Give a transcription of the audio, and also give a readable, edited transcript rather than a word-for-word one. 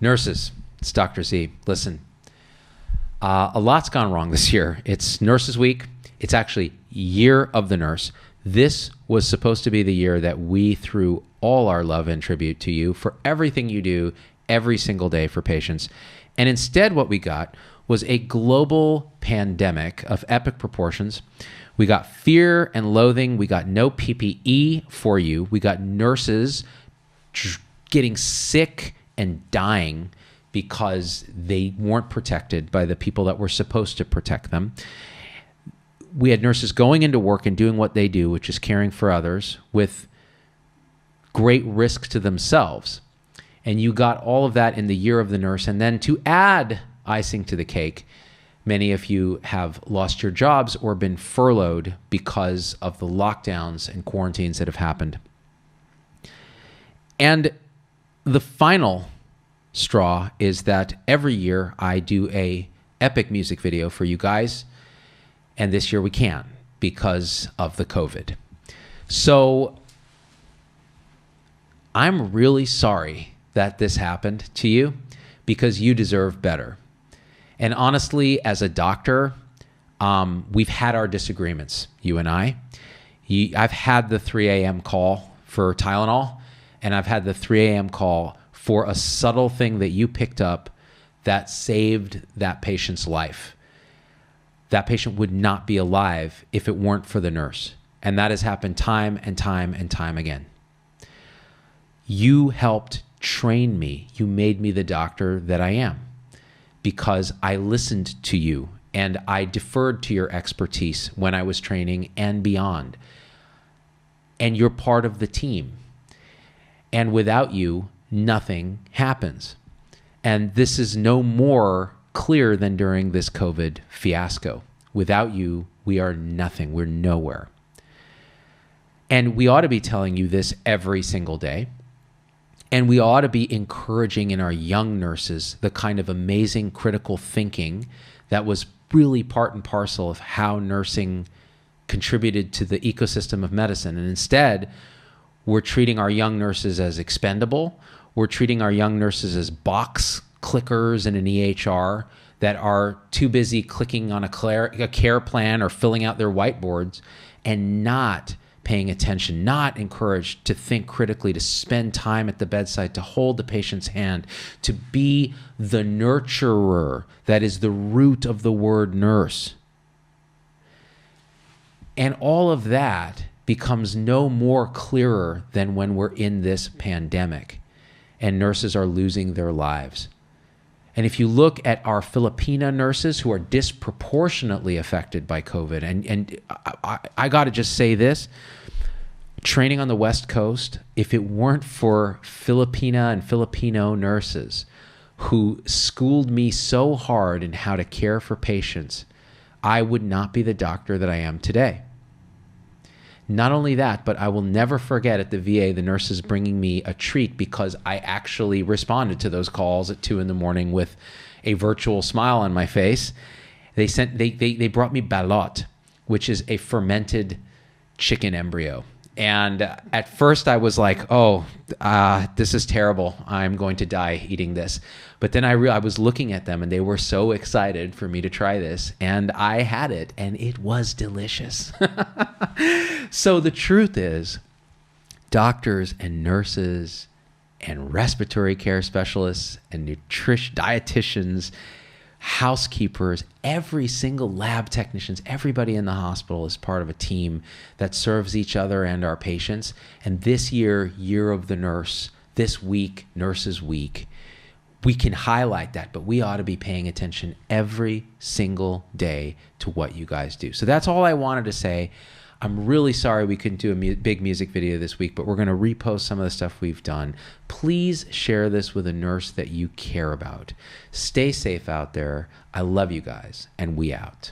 Nurses, it's Dr. Z. Listen, a lot's gone wrong this year. It's Nurses Week. It's actually Year of the Nurse. This was supposed to be the year that we threw all our love and tribute to you for everything you do every single day for patients. And instead what we got was a global pandemic of epic proportions. We got fear and loathing. We got no PPE for you. We got nurses getting sick and dying because they weren't protected by the people that were supposed to protect them. We had nurses going into work and doing what they do, which is caring for others with great risk to themselves. And you got all of that in the Year of the Nurse. And then to add icing to the cake, many of you have lost your jobs or been furloughed because of the lockdowns and quarantines that have happened. And the final straw is that every year I do a epic music video for you guys, and this year we can't because of the COVID. So I'm really sorry that this happened to you because you deserve better. And honestly, as a doctor, we've had our disagreements, you and I. I've had the 3 a.m. call for Tylenol, and I've had the 3 a.m. call for a subtle thing that you picked up that saved that patient's life. That patient would not be alive if it weren't for the nurse. And that has happened time and time and time again. You helped train me. You made me the doctor that I am because I listened to you and I deferred to your expertise when I was training and beyond. And you're part of the team. And without you, nothing happens. And this is no more clear than during this COVID fiasco. Without you, we are nothing. We're nowhere. And we ought to be telling you this every single day. And we ought to be encouraging in our young nurses the kind of amazing critical thinking that was really part and parcel of how nursing contributed to the ecosystem of medicine. And instead, we're treating our young nurses as expendable. We're treating our young nurses as box clickers in an EHR that are too busy clicking on a care plan or filling out their whiteboards and not paying attention, not encouraged to think critically, to spend time at the bedside, to hold the patient's hand, to be the nurturer. That is the root of the word nurse. And all of that becomes no more clearer than when we're in this pandemic and nurses are losing their lives. And if you look at our Filipino nurses who are disproportionately affected by COVID, and I got to just say this, training on the West Coast, if it weren't for Filipina and Filipino nurses who schooled me so hard in how to care for patients, I would not be the doctor that I am today. Not only that, but I will never forget at the VA, the nurses bringing me a treat because I actually responded to those calls at 2 a.m. with a virtual smile on my face. They brought me balot, which is a fermented chicken embryo. And at first I was like, this is terrible. I'm going to die eating this. But then I was looking at them and they were so excited for me to try this. And I had it and it was delicious. So the truth is, doctors and nurses and respiratory care specialists and dietitians, housekeepers, every single lab technicians, everybody in the hospital is part of a team that serves each other and our patients. And this year, Year of the Nurse, this week, Nurses Week, we can highlight that, but we ought to be paying attention every single day to what you guys do. So that's all I wanted to say. I'm really sorry we couldn't do a big music video this week, but we're going to repost some of the stuff we've done. Please share this with a nurse that you care about. Stay safe out there. I love you guys, and we out.